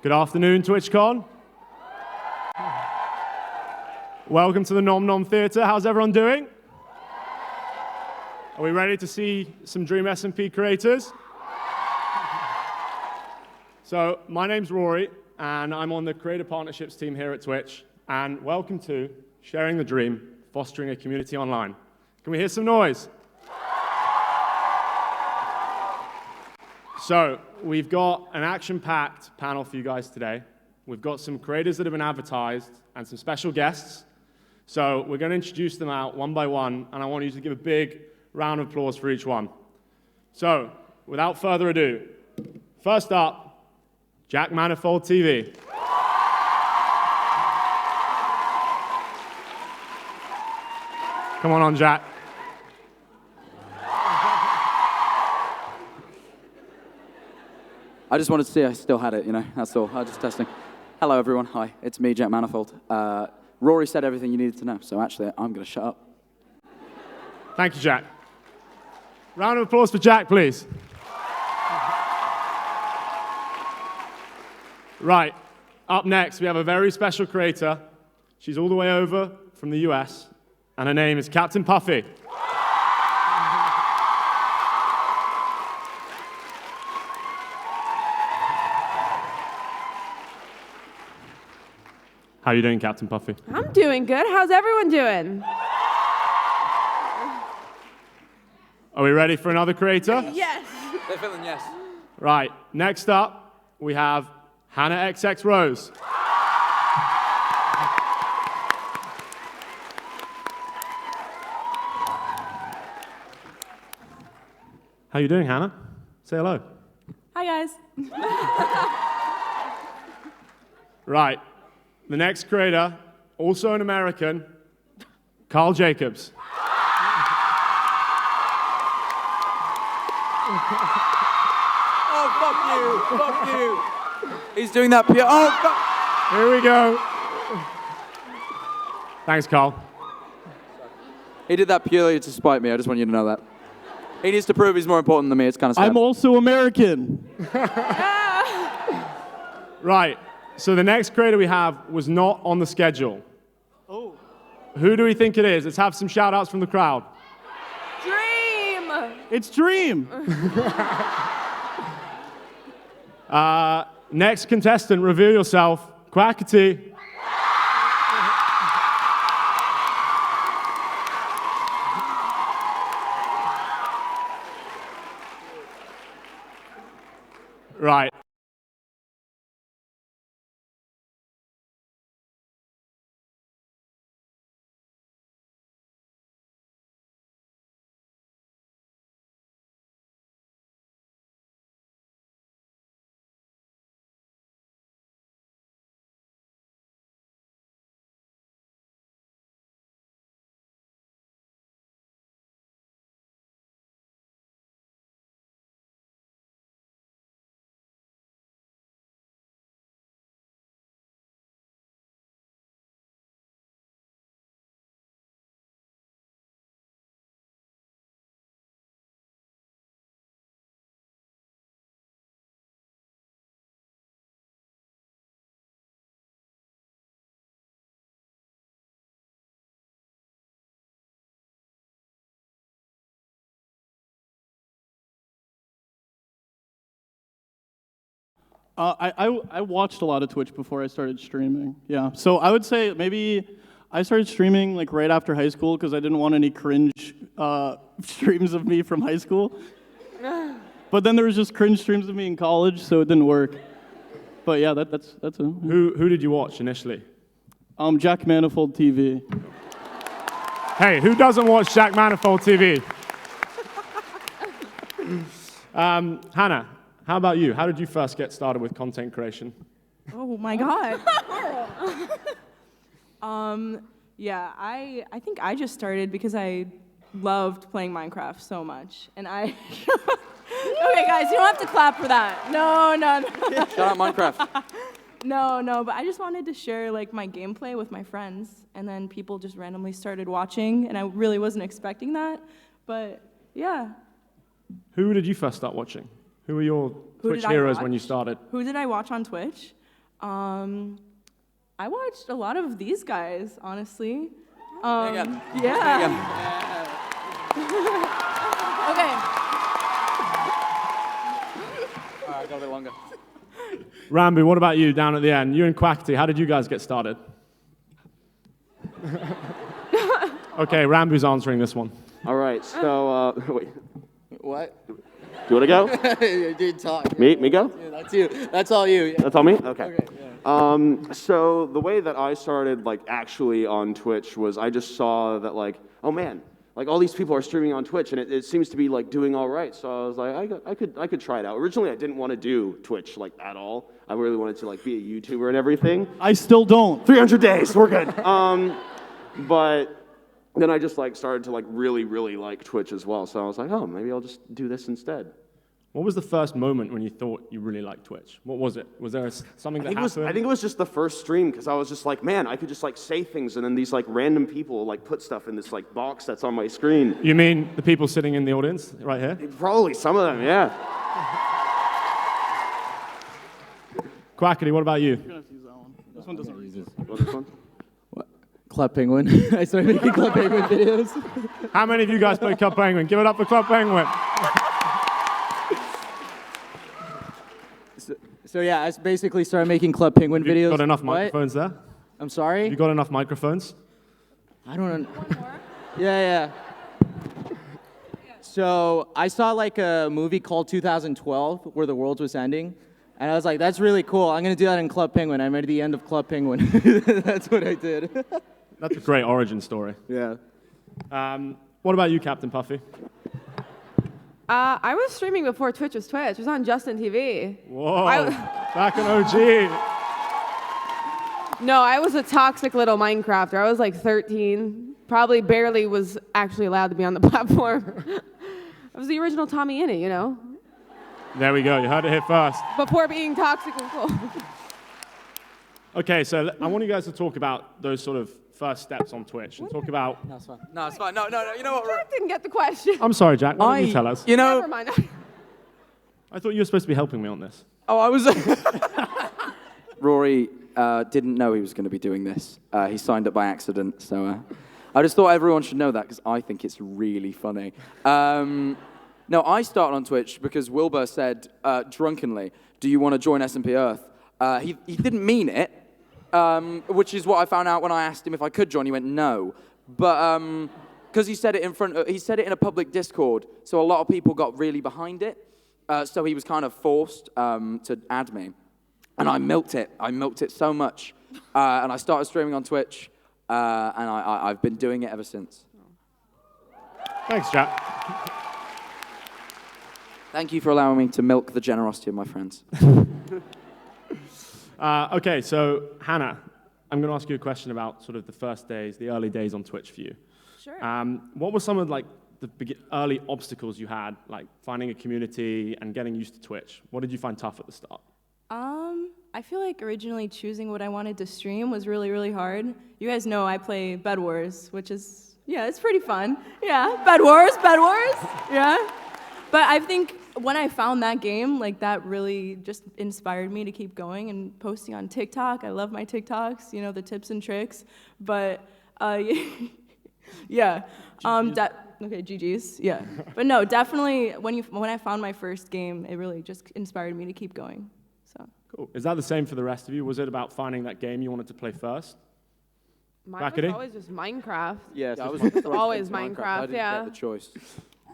Good afternoon, TwitchCon. Welcome to the Nom Nom Theatre. How's everyone doing? Are we ready to see some Dream SMP creators? So, my name's Rory, and I'm on the Creator Partnerships team here at Twitch. And welcome to Sharing the Dream, Fostering a Community Online. Can we hear some noise? So, we've got an action-packed panel for you guys today. We've got some creators that have been advertised and some special guests. So, we're going to introduce them out one by one, and I want you to give a big round of applause for each one. So, without further ado, first up, JackManifold TV. Come on, Jack. I just wanted to see I still had it, you know, that's all. I was just testing. Hello, everyone. Hi, it's me, JackManifold. Rory said everything you needed to know, so actually, I'm going to shut up. Thank you, Jack. Round of applause for Jack, please. Right, up next, we have a very special creator. She's all the way over from the US, and her name is CaptainPuffy. How are you doing, CaptainPuffy? I'm doing good. How's everyone doing? Are we ready for another creator? Yes. They're feeling yes. Right, next up, we have Hannahxxrose. How you doing, Hannah? Say hello. Hi, guys. Right, the next creator, also an American, KarlJacobs. Oh, fuck you. He's doing that pure. Oh, fuck. Here we go. Thanks, Karl. He did that purely to spite me. I just want you to know that. He needs to prove he's more important than me. It's kind of sad. I'm also American. Right, so the next creator we have was not on the schedule. Oh. Who do we think it is? Let's have some shout-outs from the crowd. Dream. It's Dream. Next contestant, reveal yourself. Quackity. Right. I watched a lot of Twitch before I started streaming. Yeah, so I would say maybe I started streaming like right after high school because I didn't want any cringe streams of me from high school. But then there was just cringe streams of me in college, so it didn't work. But yeah, that's it. Who did you watch initially? JackManifold TV. Hey, who doesn't watch JackManifold TV? Hannah, how about you? How did you first get started with content creation? Oh my God. Yeah, I think I just started because I loved playing Minecraft so much, and I. Okay, guys, you don't have to clap for that. No. Shout out Minecraft. No, but I just wanted to share like my gameplay with my friends, and then people just randomly started watching, and I really wasn't expecting that, but yeah. Who did you first start watching? Who were your Twitch heroes when you started? Who did I watch on Twitch? I watched a lot of these guys, honestly. There you go. Yeah. Okay. All right, got a bit longer. Ranboo, what about you down at the end? You and Quackity, how did you guys get started? Okay, Ranboo's answering this one. All right, so, wait, What? do you want to go? Dude, talk. Me go? Yeah, that's you. That's all you. Yeah. That's all me? Okay. Yeah. So the way that I started, like, actually on Twitch was I just saw that, like, oh man, like all these people are streaming on Twitch and it seems to be like doing all right. So I was like, I could try it out. Originally, I didn't want to do Twitch like at all. I really wanted to like be a YouTuber and everything. I still don't. 300 days, we're good. But then I just like started to like really like Twitch as well. So I was like, oh, maybe I'll just do this instead. What was the first moment when you thought you really liked Twitch? What was it? Was there something that happened? I think it was just the first stream because I was just like, man, I could just like say things and then these like random people like put stuff in this like box that's on my screen. You mean the people sitting in the audience right here? Probably some of them, yeah. Quackity, what about you? You're gonna have to use that one. This one doesn't read. What, this one? Club Penguin. I started making Club Penguin videos. How many of you guys play Club Penguin? Give it up for Club Penguin. So yeah, I basically started making Club Penguin videos. You got enough What? microphones there? I'm sorry? You got enough microphones? I don't know. Yeah. So I saw like a movie called 2012 where the world was ending. And I was like, that's really cool. I'm going to do that in Club Penguin. I made the end of Club Penguin. That's what I did. That's a great origin story. Yeah. What about you, CaptainPuffy? I was streaming before Twitch was Twitch. It was on Justin TV. Whoa, I- back in OG. No, I was a toxic little Minecrafter. I was like 13. Probably barely was actually allowed to be on the platform. I was the original Tommy Innit, you know? There we go, you heard it here first. Before being toxic and cool. Okay, so I want you guys to talk about those sort of first steps on Twitch and talk about... No, it's fine. No, it's fine. No, you know what? Jack didn't get the question. I'm sorry, Jack, why don't you tell us? You know, Never mind. I thought you were supposed to be helping me on this. oh, I was... Rory didn't know he was going to be doing this. He signed up by accident, so I just thought everyone should know that because I think it's really funny. No, I started on Twitch because Wilbur said drunkenly, do you want to join SMP Earth? He didn't mean it, which is what I found out when I asked him if I could join. He went, no. But because he said it he said it in a public Discord, so a lot of people got really behind it. So he was kind of forced to add me. And I milked it. I milked it so much. And I started streaming on Twitch, and I've been doing it ever since. Thanks, Jack. Thank you for allowing me to milk the generosity of my friends. Okay, so Hannah, I'm going to ask you a question about sort of the first days, the early days on Twitch for you. Sure. What were some of like the early obstacles you had, like finding a community and getting used to Twitch? What did you find tough at the start? I feel like originally choosing what I wanted to stream was really hard. You guys know I play Bed Wars, which is, yeah, it's pretty fun. Yeah, Bed Wars, yeah. But I think when I found that game, like that really just inspired me to keep going and posting on TikTok. I love my TikToks, you know, the tips and tricks. But yeah, okay, GG's, yeah. But no, definitely when I found my first game, it really just inspired me to keep going. So. Cool. Is that the same for the rest of you? Was it about finding that game you wanted to play first? Mine Quackity? was always just Minecraft. Yes, I was always Minecraft, I didn't yeah. get the choice.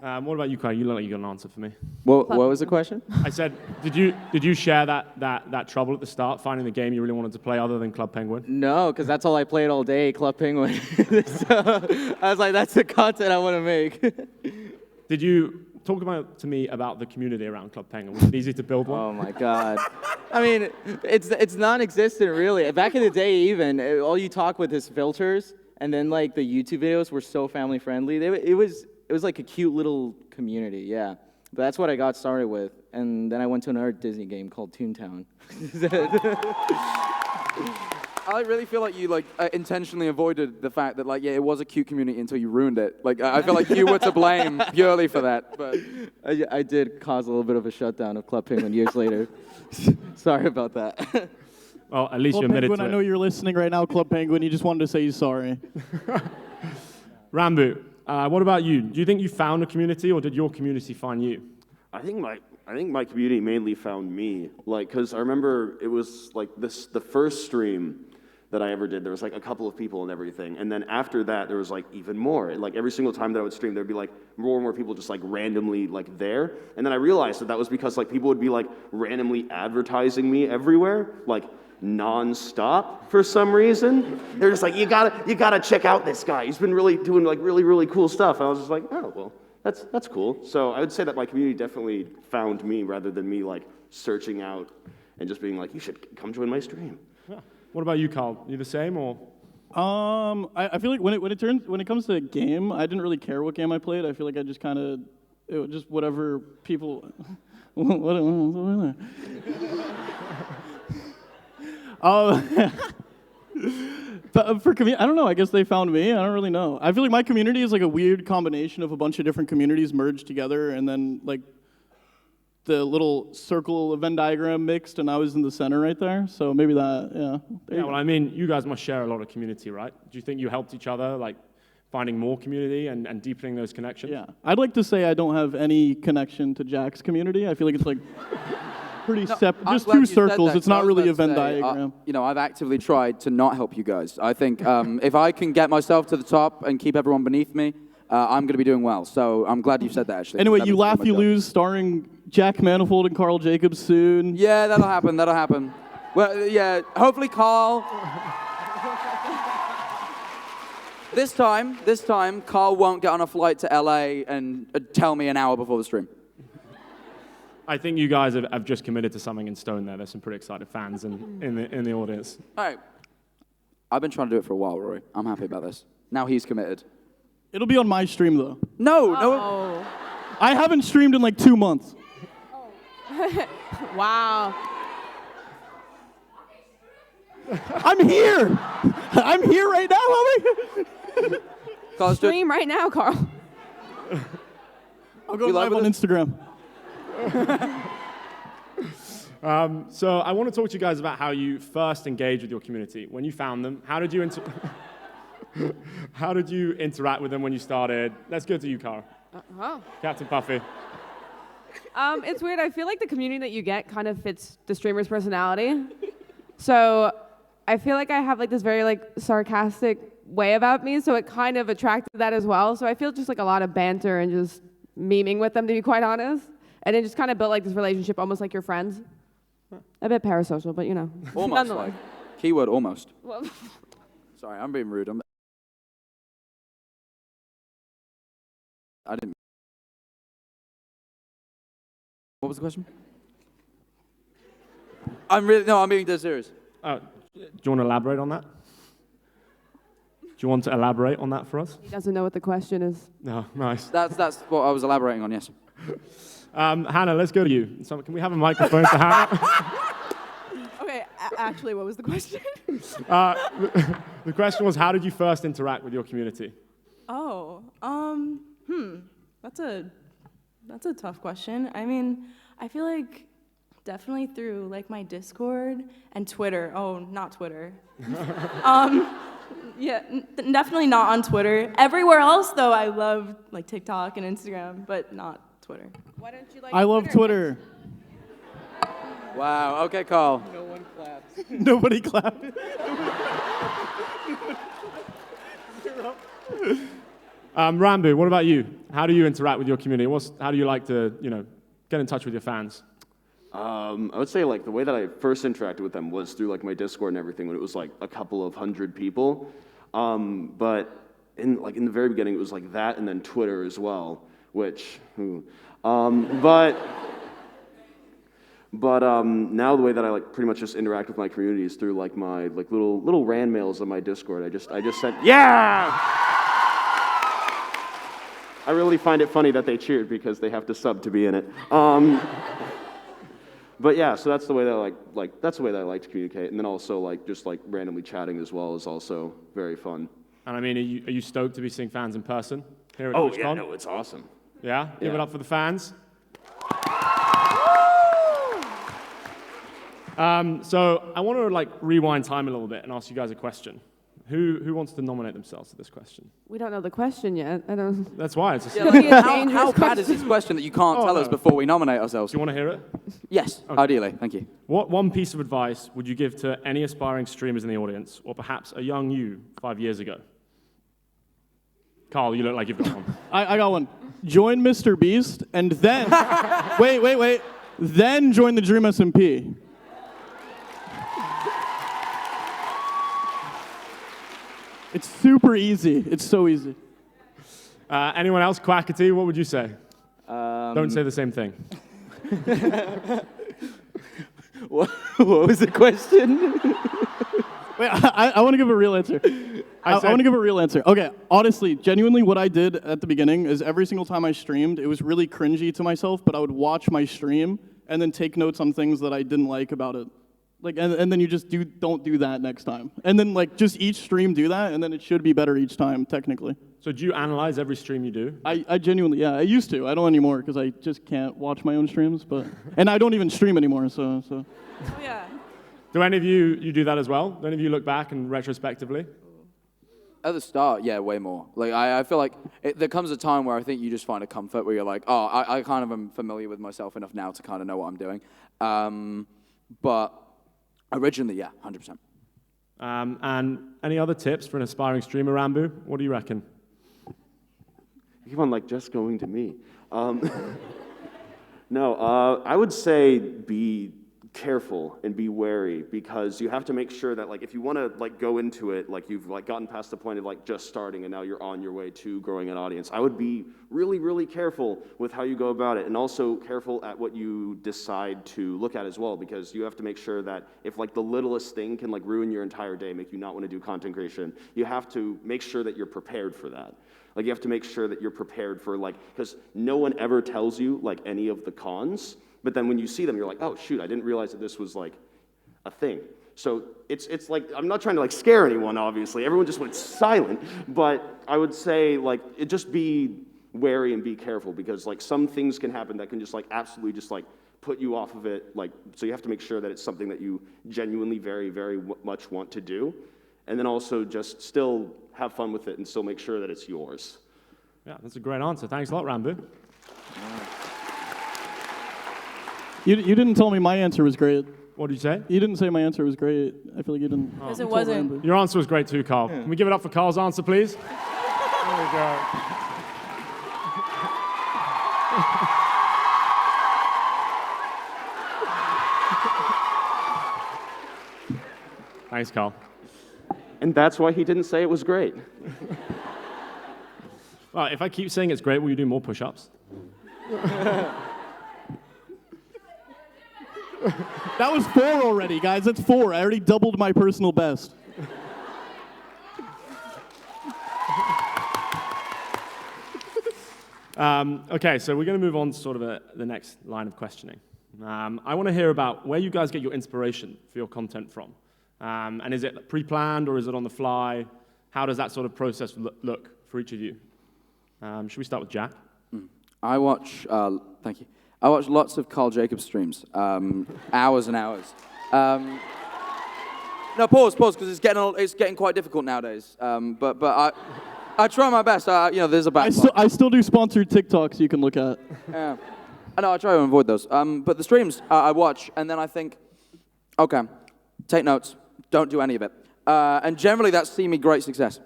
What about you, Kai? You look like you got an answer for me. What was the question? I said, did you share that trouble at the start, finding the game you really wanted to play other than Club Penguin? No, because that's all I played all day, Club Penguin. So I was like, that's the content I want to make. Did you talk to me about the community around Club Penguin? Was it easy to build one? Oh my God. I mean, it's non-existent really. Back in the day even, all you talk with is filters, and then like the YouTube videos were so family friendly. It was like a cute little community, yeah. But that's what I got started with. And then I went to another Disney game called Toontown. I really feel like you intentionally avoided the fact that it was a cute community until you ruined it. Like I feel like you were to blame purely for that. But I did cause a little bit of a shutdown of Club Penguin years later. Sorry about that. Well, at least Club you admitted Penguin, to I it. know you're listening right now, Club Penguin. You just wanted to say he's sorry. Ranboo, what about you? Do you think you found a community, or did your community find you? I think my community mainly found me. Like, because I remember it was like the first stream that I ever did, there was like a couple of people and everything. And then after that, there was like even more. Like every single time that I would stream, there'd be like more and more people just like randomly like there. And then I realized that that was because like people would be like randomly advertising me everywhere, like non-stop for some reason. They're just like, you gotta check out this guy. He's been really doing like really cool stuff. And I was just like, oh, well, that's cool. So I would say that my community definitely found me rather than me like searching out and just being like, you should come join my stream. Yeah. What about you, Karl? You the same, or? I feel like when it comes to a game, I didn't really care what game I played. I feel like I just kind of just whatever people. What But for community, I don't know. I guess they found me. I don't really know. I feel like my community is like a weird combination of a bunch of different communities merged together, and then like the little circle Venn diagram mixed, and I was in the center right there. So maybe that, yeah. Yeah, well, I mean, you guys must share a lot of community, right? Do you think you helped each other, like finding more community and deepening those connections? Yeah. I'd like to say I don't have any connection to Jack's community. I feel like it's like pretty separate. I'm Just glad two you said circles. that, It's not 'cause I was really a about to Venn say, diagram. you know, I've actively tried to not help you guys. I think if I can get myself to the top and keep everyone beneath me, I'm going to be doing well. So I'm glad you said that, actually. Anyway, That You makes me Laugh, feel You my job. Lose, starring JackManifold and KarlJacobs soon. Yeah, that'll happen. That'll happen. Well, yeah, hopefully Karl. This time, Karl won't get on a flight to LA and tell me an hour before the stream. I think you guys have just committed to something in stone there. There's some pretty excited fans in the audience. All right. I've been trying to do it for a while, Rory. I'm happy about this. Now he's committed. It'll be on my stream, though. No. Oh. I haven't streamed in like 2 months. Wow. I'm here. I'm here right now, homie. Karl, let's do it. Stream right now, Karl. I'll go You live live on with Instagram. So I want to talk to you guys about how you first engaged with your community. When you found them, how did you interact with them when you started? Let's go to you, Karl. Oh. CaptainPuffy. It's weird. I feel like the community that you get kind of fits the streamer's personality. So I feel like I have like this very like sarcastic way about me, so it kind of attracted that as well. So I feel just like a lot of banter and just memeing with them, to be quite honest. And it just kind of built like this relationship, almost like your friends. A bit parasocial, but you know. Almost nonetheless. like. Keyword almost. Well, Sorry, I'm being rude. I didn't. What was the question? I'm being dead serious. Do you want to elaborate on that? Do you want to elaborate on that for us? he doesn't know what the question is. No, nice. That's what I was elaborating on, yes. Hannah, let's go to you. So, can we have a microphone for Hannah? Okay, actually, what was the question? The question was, how did you first interact with your community? Oh, that's a tough question. I mean, I feel like definitely through like my Discord and Twitter. Oh, not Twitter. Yeah, definitely not on Twitter. Everywhere else, though, I love like TikTok and Instagram, but not Twitter. Why don't you like I love Twitter. Wow. Okay, Karl. No one claps. Nobody clapped. Ranboo, what about you? How do you interact with your community? How do you like to, get in touch with your fans? I would say like the way that I first interacted with them was through like my Discord and everything when it was like a couple of hundred people. But in the very beginning it was like that and then Twitter as well, which but now the way that I like pretty much just interact with my community is through like my like little ran mails on my Discord. I just sent I really find it funny that they cheered because they have to sub to be in it. But yeah, so that's the way that I like to communicate, and then also like just like randomly chatting as well is also very fun. And I mean, are you stoked to be seeing fans in person here at Oh TwitchCon? yeah, no, it's awesome. Yeah? Give it Yeah. up for the fans. So I want to like rewind time a little bit and ask you guys a question. Who wants to nominate themselves to this question? We don't know the question yet. I don't. That's why it's a It'll be a How dangerous bad is question. this question that you can't Oh, tell no. us before we nominate ourselves? Do you want to hear it? Yes, ideally. Thank you. What one piece of advice would you give to any aspiring streamers in the audience, or perhaps a young you 5 years ago? Karl, you look like you've got one. I got one. Join Mr. Beast, and then wait. Then join the Dream SMP. It's super easy. It's so easy. Anyone else? Quackity, what would you say? Don't say the same thing. What was the question? Wait, I want to give a real answer. I want to give a real answer. Okay, honestly, genuinely, what I did at the beginning is every single time I streamed, it was really cringy to myself, but I would watch my stream and then take notes on things that I didn't like about it. Like, and then you just don't do that next time. And then like just each stream do that, and then it should be better each time, technically. So do you analyze every stream you do? I genuinely, yeah, I used to. I don't anymore because I just can't watch my own streams. And I don't even stream anymore, so. Oh, yeah. Do any of you do that as well? Do any of you look back and retrospectively? At the start, yeah, way more. Like I feel like there comes a time where I think you just find a comfort where you're like, oh, I kind of am familiar with myself enough now to kind of know what I'm doing. But originally, yeah, 100%. And any other tips for an aspiring streamer, Ranboo? What do you reckon? You keep on like just going to me. No, I would say be careful and be wary, because you have to make sure that like if you want to like go into it like you've like gotten past the point of like just starting and now you're on your way to growing an audience, I would be really careful with how you go about it, and also careful at what you decide to look at as well, because you have to make sure that if like the littlest thing can like ruin your entire day, make you not want to do content creation, you have to make sure that you're prepared for that. Like you have to make sure that you're prepared for like, because no one ever tells you like any of the cons. But then when you see them, you're like, oh, shoot, I didn't realize that this was, like, a thing. So it's like, I'm not trying to, like, scare anyone, obviously. Everyone just went silent. But I would say, like, just be wary and be careful, because, like, some things can happen that can just, like, absolutely just, like, put you off of it. Like, so you have to make sure that it's something that you genuinely very much want to do. And then also just still have fun with it and still make sure that it's yours. Yeah, that's a great answer. Thanks a lot, Ranboo. You didn't tell me my answer was great. What did you say? You didn't say my answer was great. I feel like you didn't. Because it wasn't. Your answer was great too, Karl. Can we give it up for Karl's answer, please? There we go. Thanks, Karl. And that's why he didn't say it was great. Well, if I keep saying it's great, will you do more push-ups? That was 4 already, guys. That's 4. I already doubled my personal best. Okay, so we're going to move on to sort of the next line of questioning. I want to hear about where you guys get your inspiration for your content from. And is it pre-planned or is it on the fly? How does that sort of process look for each of you? Should we start with Jack? I watch, thank you. I watch lots of KarlJacobs streams, hours and hours. No, pause, because it's getting quite difficult nowadays. But I try my best. There's a backlog. I still do sponsored TikToks you can look at. Yeah. I know, I try to avoid those. But the streams I watch, and then I think, okay, take notes, don't do any of it. And generally that's seen me great success.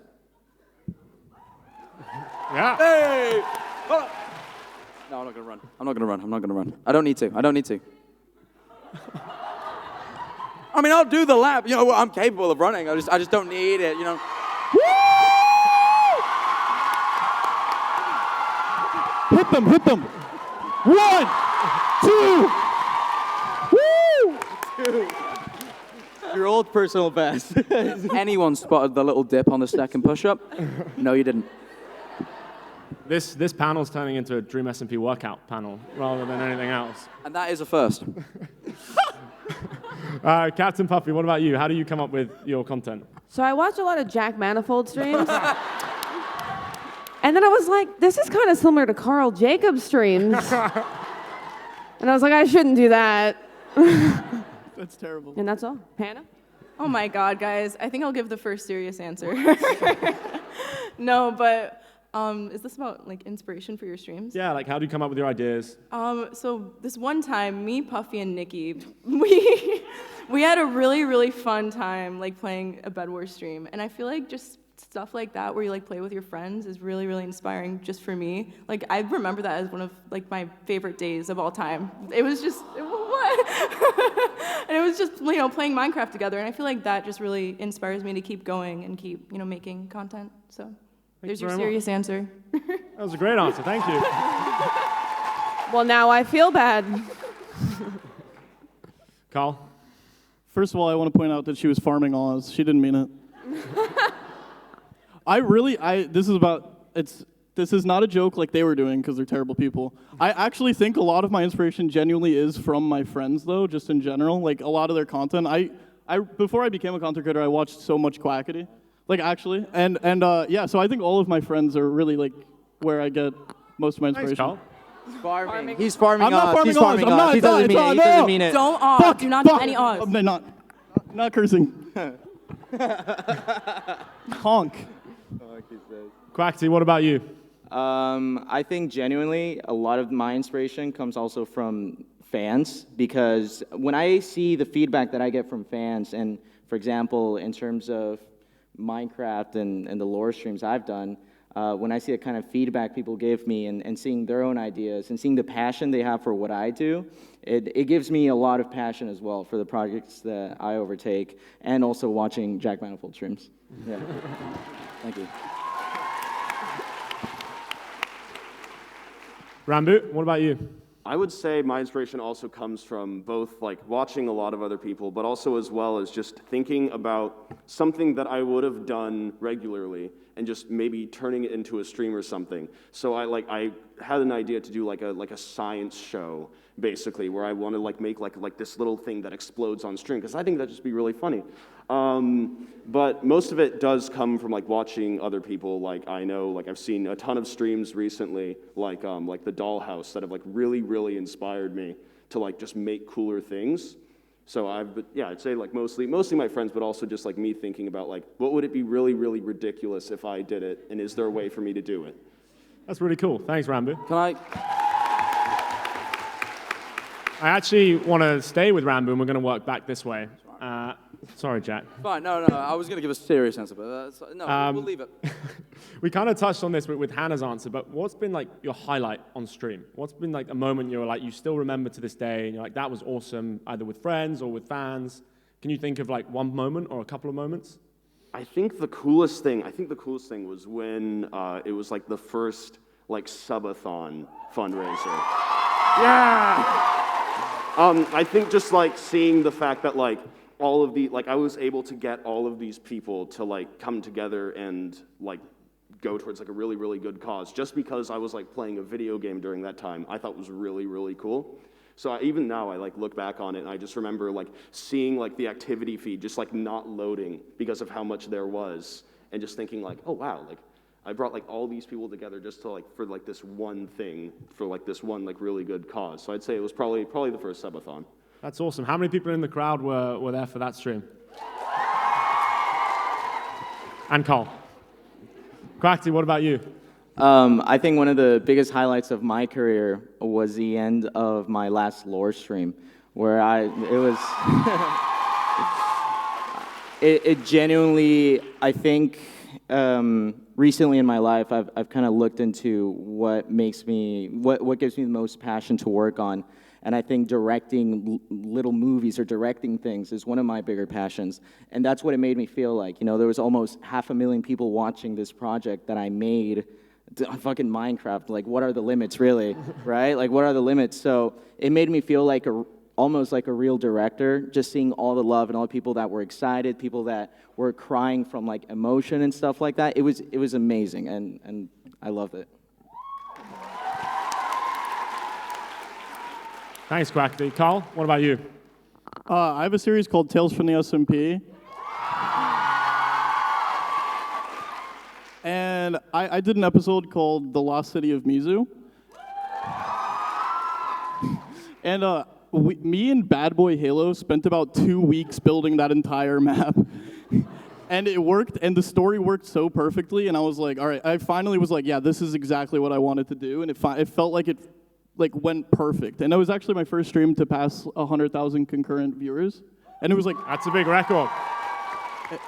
Yeah. Hey! No, I'm not gonna run. I don't need to. I mean, I'll do the lap. You know, I'm capable of running. I just don't need it, you know. Hit them. 1, 2. Woo! Your old personal best. Anyone spotted the little dip on the second push-up? No, you didn't. This panel's turning into a Dream SMP workout panel rather than anything else. And that is a first. CaptainPuffy, what about you? How do you come up with your content? So I watch a lot of JackManifold streams. And then I was like, this is kind of similar to KarlJacobs streams. And I was like, I shouldn't do that. That's terrible. And that's all. Hannah? Oh my God, guys. I think I'll give the first serious answer. No, but is this about like inspiration for your streams? Yeah, like how do you come up with your ideas? So this one time, me, Puffy, and Nikki, we had a really, really fun time like playing a Bed Wars stream. And I feel like just stuff like that where you like play with your friends is really, really inspiring just for me. Like I remember that as one of like my favorite days of all time. It was just, and it was just, playing Minecraft together. And I feel like that just really inspires me to keep going and keep, making content. So there's your serious answer. That was a great answer. Thank you. Well, now I feel bad. Karl? First of all, I want to point out that she was farming Oz. She didn't mean it. This is not a joke like they were doing because they're terrible people. I actually think a lot of my inspiration genuinely is from my friends though, just in general. Like a lot of their content. Before I became a content creator, I watched so much Quackity. Like actually. And yeah, so I think all of my friends are really like where I get most of my inspiration. Thanks, Karl. Farming. He's farming I'm not Oz. farming He's Oz. farming I'm Oz. not. He doesn't mean it. He doesn't mean it. Don't Oz. Do not do any Oz. I'm not cursing. Honk. Quackity, what about you? I think genuinely a lot of my inspiration comes also from fans because when I see the feedback that I get from fans, and for example, in terms of Minecraft and the lore streams I've done, when I see the kind of feedback people give me and seeing their own ideas and seeing the passion they have for what I do, it gives me a lot of passion as well for the projects that I overtake and also watching JackManifold streams. Yeah. Thank you. Ranboo, what about you? I would say my inspiration also comes from both like watching a lot of other people, but also as well as just thinking about something that I would have done regularly and just maybe turning it into a stream or something. So I had an idea to do like a science show basically where I want to make like this little thing that explodes on stream because I think that'd just be really funny. But most of it does come from like watching other people. Like I know, like I've seen a ton of streams recently, like the Dollhouse that have like really inspired me to like just make cooler things. So I'd say like mostly my friends, but also just like me thinking about like what would it be really ridiculous if I did it, and is there a way for me to do it? That's really cool. Thanks, Ranboo. Can I? I actually want to stay with Ranboo, and we're going to work back this way. Sorry, Jack. Fine, no. I was going to give a serious answer, but we'll leave it. We kind of touched on this with Hannah's answer, but what's been like your highlight on stream? What's been like a moment you're like, you still remember to this day, and you're like, that was awesome, either with friends or with fans? Can you think of like one moment or a couple of moments? I think the coolest thing was when it was like the first like subathon fundraiser. Yeah! I think just like seeing the fact that like all of I was able to get all of these people to like come together and like go towards like a really good cause just because I was like playing a video game during that time, I thought was really cool. So even now I like look back on it and I just remember like seeing like the activity feed just like not loading because of how much there was and just thinking like, oh wow, like I brought like all these people together just to like for like this one thing, for like this one like really good cause. So I'd say it was probably the first subathon. That's awesome. How many people in the crowd were there for that stream? And Karl. Quackity, what about you? I think one of the biggest highlights of my career was the end of my last lore stream, where it genuinely, I think, recently in my life, I've kind of looked into what gives me the most passion to work on. And I think directing little movies or directing things is one of my bigger passions. And that's what it made me feel like. You know, there was almost 500,000 people watching this project that I made on fucking Minecraft. Like, what are the limits, really, right? Like, what are the limits? So it made me feel like almost like a real director, just seeing all the love and all the people that were excited, people that were crying from like emotion and stuff like that. It was amazing, and I loved it. Thanks, Quackity. Karl, what about you? I have a series called Tales from the SMP. And I did an episode called The Lost City of Mizu. And me and Bad Boy Halo spent about 2 weeks building that entire map. And it worked, and the story worked so perfectly, and I was like, all right, I finally was like, yeah, this is exactly what I wanted to do, and it felt like it went perfect. And it was actually my first stream to pass 100,000 concurrent viewers, and it was like... That's a big record.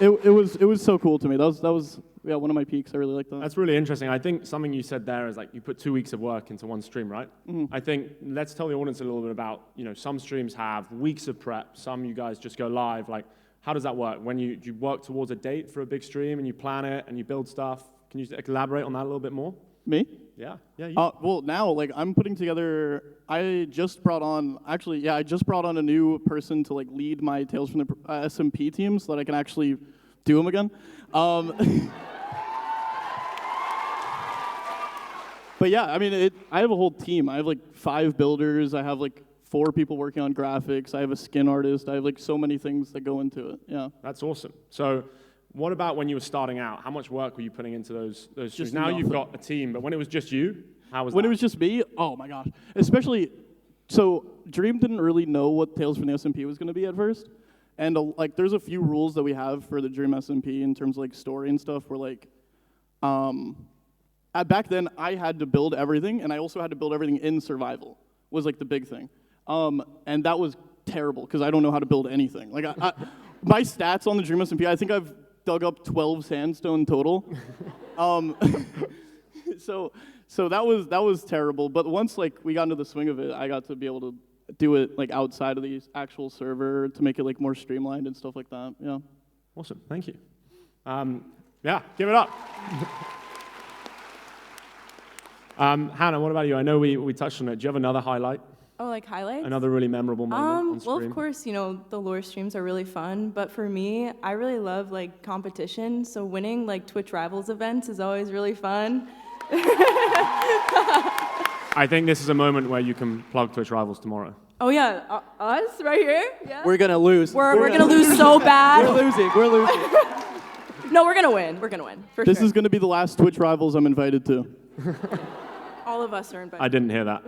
It was so cool to me. That was one of my peaks. I really liked that. That's really interesting. I think something you said there is like you put 2 weeks of work into one stream, right? Mm-hmm. I think let's tell the audience a little bit about, some streams have weeks of prep, some you guys just go live. Like, how does that work? When you work towards a date for a big stream and you plan it and you build stuff, can you elaborate on that a little bit more? Me? Yeah. Well, now, like, I'm putting together, I just brought on a new person to, like, lead my Tales from the SMP team so that I can actually do them again. But yeah, I mean, I have a whole team. I have, like, 5 builders. I have, like, 4 people working on graphics. I have a skin artist. I have, like, so many things that go into it, yeah. That's awesome. So what about when you were starting out? How much work were you putting into those streams? Just now nothing. You've got a team, but when it was just you, how was that? When it was just me, oh my gosh. Especially, so Dream didn't really know what Tales from the SMP was going to be at first. And like, there's a few rules that we have for the Dream SMP in terms of like story and stuff where like, back then I had to build everything, and I also had to build everything in survival, was like the big thing. And that was terrible because I don't know how to build anything. Like my stats on the Dream SMP, I think I've dug up 12 sandstone total. So that was terrible. But once like we got into the swing of it, I got to be able to do it like outside of the actual server to make it like more streamlined and stuff like that. Yeah. Awesome. Thank you. Yeah, give it up. Hannah, what about you? I know we touched on it. Do you have another highlight? Oh, like highlights? Another really memorable moment on stream? Well, of course, the lore streams are really fun, but for me, I really love like competition. So winning like Twitch Rivals events is always really fun. I think this is a moment where you can plug Twitch Rivals tomorrow. Oh yeah, us right here. Yeah. We're gonna lose. We're gonna lose so bad. We're losing. No, we're gonna win. We're gonna win for This sure. is going to be the last Twitch Rivals I'm invited to. All of us are invited. I didn't hear that.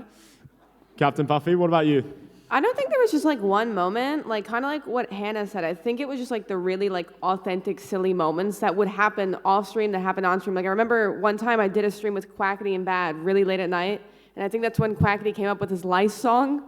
CaptainPuffy, what about you? I don't think there was just like one moment, like kind of like what Hannah said. I think it was just like the really like authentic, silly moments that would happen off stream that happened on stream. Like I remember one time I did a stream with Quackity and Bad really late at night, and I think that's when Quackity came up with his Lice song.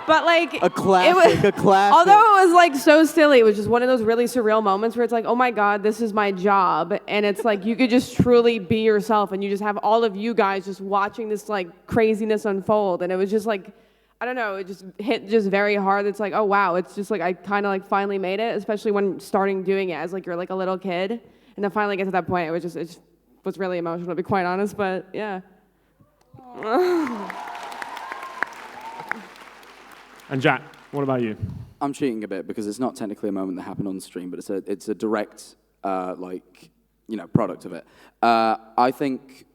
But like A classic. although it was like so silly, it was just one of those really surreal moments where it's like, oh my God, this is my job. And it's like you could just truly be yourself, and you just have all of you guys just watching this like craziness unfold. And it was just like, I don't know, it just hit just very hard. It's like, oh wow, it's just like I kind of like finally made it, especially when starting doing it as like you're like a little kid. And to finally get to that point, it just was really emotional, to be quite honest, but yeah. And Jack, what about you? I'm cheating a bit because it's not technically a moment that happened on the stream, but it's a direct product of it. I think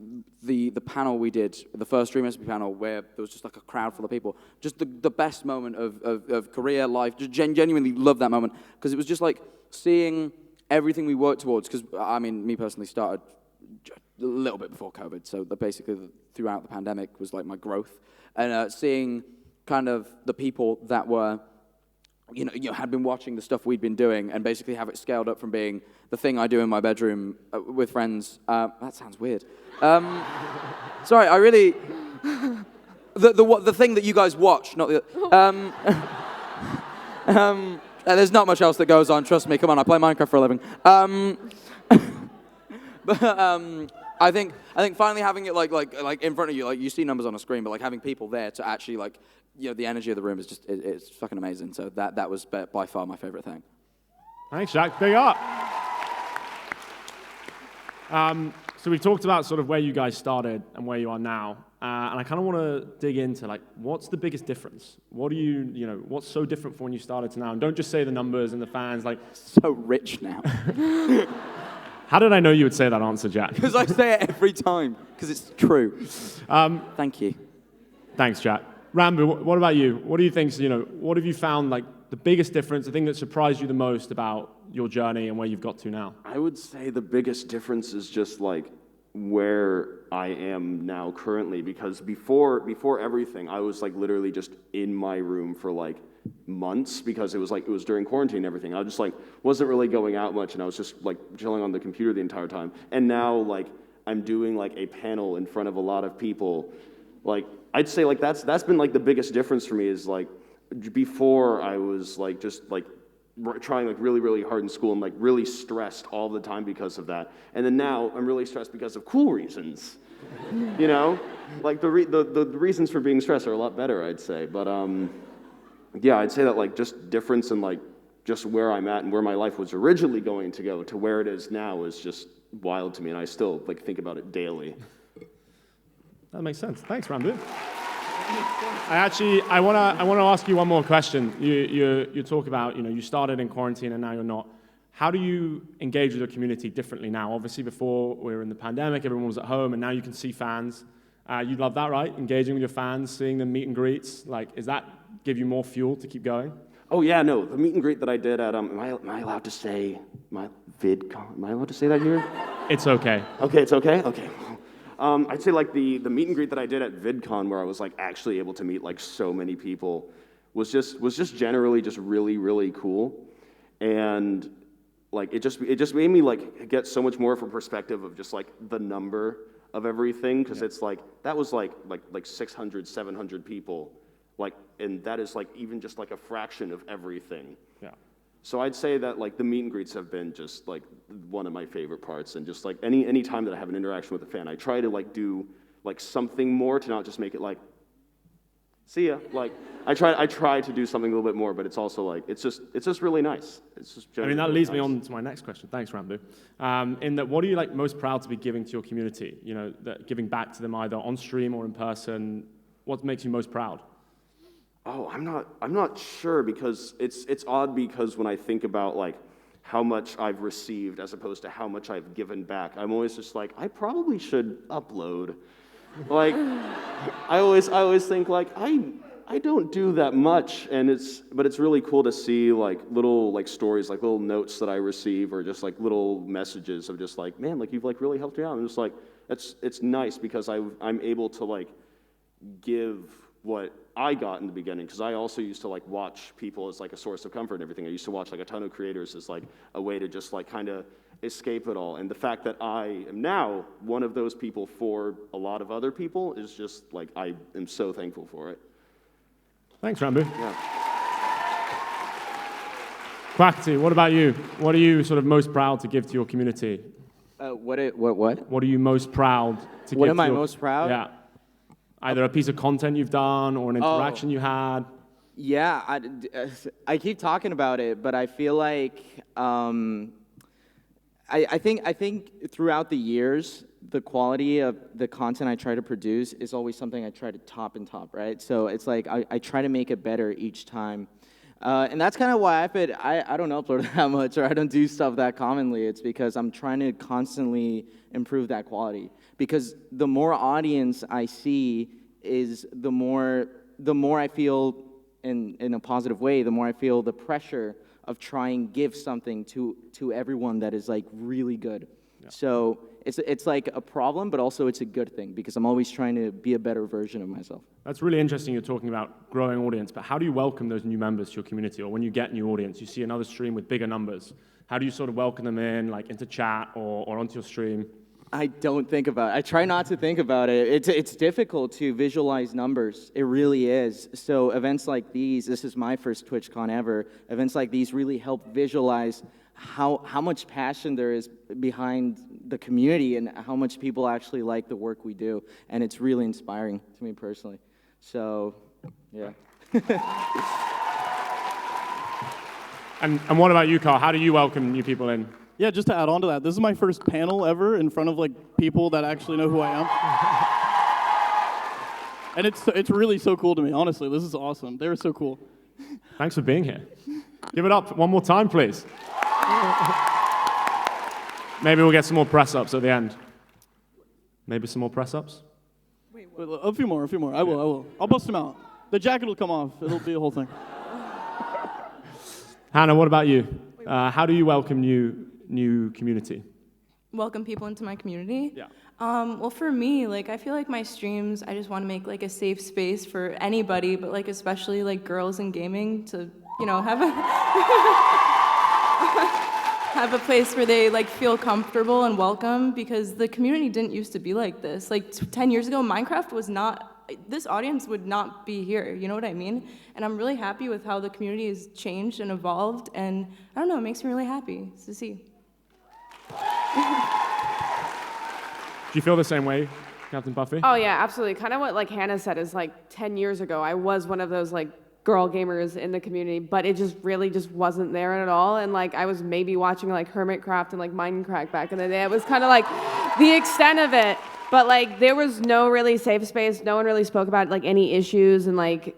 the panel we did, the first Stream SMP panel, where there was just like a crowd full of people, just the best moment of career, life, just genuinely love that moment, because it was just like seeing everything we worked towards, because I mean, me personally started a little bit before COVID, so basically throughout the pandemic was like my growth, and seeing kind of the people that were, had been watching the stuff we'd been doing, and basically have it scaled up from being the thing I do in my bedroom with friends. That sounds weird. Sorry, I really the thing that you guys watch, not the. There's not much else that goes on. Trust me. Come on, I play Minecraft for a living. But I think finally having it like in front of you, like you see numbers on a screen, but like having people there to actually like, the energy of the room is just it's fucking amazing. So that was by far my favorite thing. Thanks, Jack. Big up. So we've talked about sort of where you guys started and where you are now, and I kind of want to dig into like what's the biggest difference? What do what's so different from when you started to now? And don't just say the numbers and the fans. Like So rich now. how did I know you would say that answer, Jack? Because I say it every time, because it's true. Thank you. Thanks, Jack. Ranboo, what about you? What do you think? What have you found like the biggest difference? The thing that surprised you the most about your journey and where you've got to now? I would say the biggest difference is just like where I am now currently, because before everything, I was like literally just in my room for like months, because it was during quarantine and everything. I just like wasn't really going out much, and I was just like chilling on the computer the entire time. And now like I'm doing like a panel in front of a lot of people. Like I'd say like that's been like the biggest difference for me, is like before I was like just like trying like really, really hard in school and like really stressed all the time because of that. And then now I'm really stressed because of cool reasons, you know? Like the reasons for being stressed are a lot better, I'd say. But yeah, I'd say that like just difference in like just where I'm at and where my life was originally going to go to where it is now is just wild to me, and I still like think about it daily. That makes sense. Thanks, Ranboo. I want to ask you one more question. You talk about, you started in quarantine and now you're not. How do you engage with your community differently now? Obviously, before we were in the pandemic, everyone was at home, and now you can see fans. You love that, right? Engaging with your fans, seeing them meet and greets. Like, does that give you more fuel to keep going? Oh yeah, no. The meet and greet that I did at am I allowed to say my VidCon? Am I allowed to say that here? It's okay. Okay, it's okay. Okay. I'd say like the meet and greet that I did at VidCon, where I was like actually able to meet like so many people, was just generally just really, really cool, and like it just made me like get so much more of a perspective of just like the number of everything, because it's like that was like 600, 700 people, like, and that is like even just like a fraction of everything. Yeah. So I'd say that like the meet and greets have been just like one of my favorite parts, and just like any time that I have an interaction with a fan, I try to like do like something more to not just make it like, see ya. Like I try to do something a little bit more, but it's also like it's just really nice. It's just. I mean, that leads me on to my next question. Thanks, Ranboo. In that, what are you like most proud to be giving to your community? That giving back to them either on stream or in person. What makes you most proud? Oh, I'm not sure, because it's odd, because when I think about like how much I've received as opposed to how much I've given back, I'm always just like, I probably should upload. Like I always think like I don't do that much, but it's really cool to see like little like stories, like little notes that I receive, or just like little messages of just like, man, like you've like really helped me out. And just like it's nice, because I'm able to like give what I got in the beginning, because I also used to like watch people as like a source of comfort and everything. I used to watch like a ton of creators as like a way to just like kind of escape it all. And the fact that I am now one of those people for a lot of other people is just like, I am so thankful for it. Thanks, Ranboo. Yeah. Quackity, what about you? What are you sort of most proud to give to your community? What? What are you most proud to give to What am I most proud? Yeah. Either a piece of content you've done or an interaction you had. Yeah, I keep talking about it, but I feel like I think throughout the years, the quality of the content I try to produce is always something I try to top and top, right? So it's like I try to make it better each time. And that's kind of why I don't upload that much, or I don't do stuff that commonly. It's because I'm trying to constantly improve that quality. Because the more audience I see is the more I feel in a positive way, the more I feel the pressure of trying to give something to everyone that is like really good. Yeah. So it's like a problem, but also it's a good thing, because I'm always trying to be a better version of myself. That's really interesting. You're talking about growing audience, but how do you welcome those new members to your community? Or when you get new audience, you see another stream with bigger numbers, how do you sort of welcome them in, like into chat or onto your stream? I don't think about it. I try not to think about it. It's difficult to visualize numbers. It really is. So events like these, this is my first TwitchCon ever, events like these really help visualize how much passion there is behind the community and how much people actually like the work we do. And it's really inspiring to me personally. So, yeah. And what about you, Karl? How do you welcome new people in? Yeah, just to add on to that, this is my first panel ever in front of like people that actually know who I am. And it's really so cool to me, honestly. This is awesome. They're so cool. Thanks for being here. Give it up one more time, please. Maybe we'll get some more press-ups at the end. Maybe some more press-ups? Wait, a few more. I will. I'll bust them out. The jacket will come off. It'll be a whole thing. Hannah, what about you? How do you welcome new community? welcome people into my community. Yeah. Well, for me, like, I feel like my streams, I just want to make like a safe space for anybody, but like especially like girls in gaming to, you know, have a have a place where they like feel comfortable and welcome, because the community didn't used to be like this. Like 10 years ago, Minecraft was not, this audience would not be here, you know what I mean? And I'm really happy with how the community has changed and evolved, and I don't know, it makes me really happy to see. Do you feel the same way, CaptainPuffy? Oh yeah, absolutely. Kind of what like Hannah said is like 10 years ago, I was one of those like girl gamers in the community, but it just really just wasn't there at all. And like I was maybe watching like Hermitcraft and like Minecraft back in the day. It was kind of like the extent of it, but like there was no really safe space. No one really spoke about like any issues, and like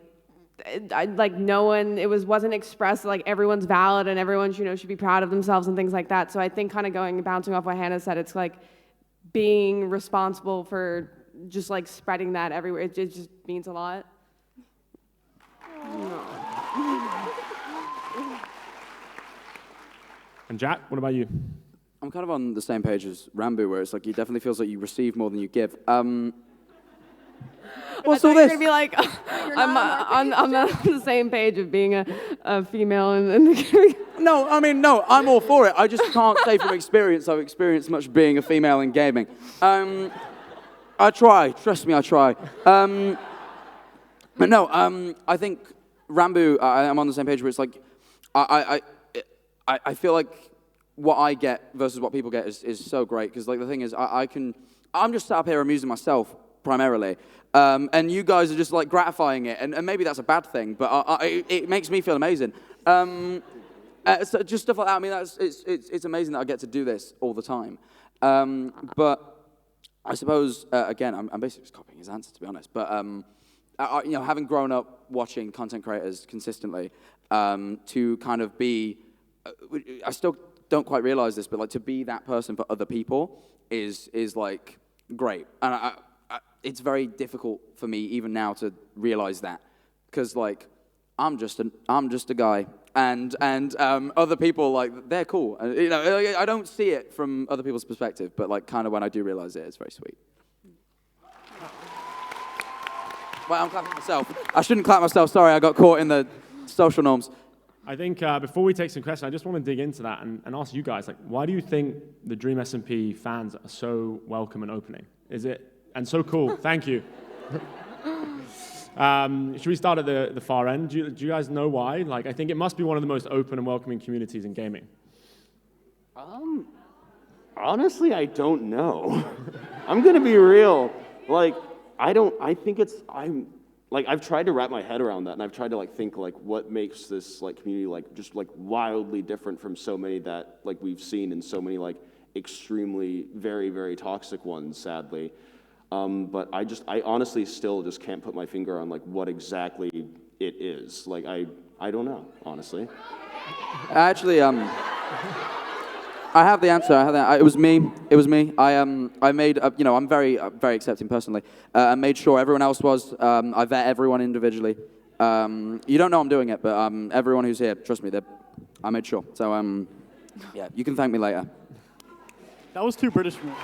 no one, it wasn't expressed like everyone's valid and everyone, you know, should be proud of themselves and things like that. So I think kind of bouncing off what Hannah said, it's like being responsible for just like spreading that everywhere. It just means a lot. No. And Jack, what about you? I'm kind of on the same page as Ranboo, where it's like, he definitely feels like you receive more than you give. What's all this? You're gonna be like, I'm on the same page of being a female and No, I mean, no, I'm all for it. I just can't say from experience I've experienced much being a female in gaming. I try, trust me, I try. But no, I think Ranboo, I'm on the same page where it's like, I feel like what I get versus what people get is so great, because like the thing is, I'm just sat up here amusing myself primarily, and you guys are just like gratifying it, and maybe that's a bad thing, but it makes me feel amazing. So just stuff like that. I mean, it's amazing that I get to do this all the time. But I suppose again, I'm basically just copying his answer, to be honest. But you know, having grown up watching content creators consistently, to kind of be, I still don't quite realize this, but like to be that person for other people is like great, and it's very difficult for me even now to realize that, because like I'm just a guy, and other people, like, they're cool, and, you know, I don't see it from other people's perspective, but like kind of when I do realize it, it's very sweet. Well, I'm clapping myself. I shouldn't clap myself. Sorry, I got caught in the social norms. I think before we take some questions, I just want to dig into that and ask you guys, like, why do you think the Dream SMP fans are so welcome and opening? Is it, and so cool, thank you. Should we start at the far end? Do you guys know why? Like, I think it must be one of the most open and welcoming communities in gaming. Honestly, I don't know. I'm gonna be real. Like, I've tried to wrap my head around that, and I've tried to like think like what makes this like community like just like wildly different from so many that like we've seen in so many like extremely very, very toxic ones, sadly. But I honestly still just can't put my finger on like what exactly it is. Like I don't know, honestly. Actually, I have the answer. It was me. I made, you know, I'm very accepting personally. I made sure everyone else was. I vet everyone individually. You don't know I'm doing it, but everyone who's here, trust me, I made sure. So, yeah, you can thank me later. That was too British for me.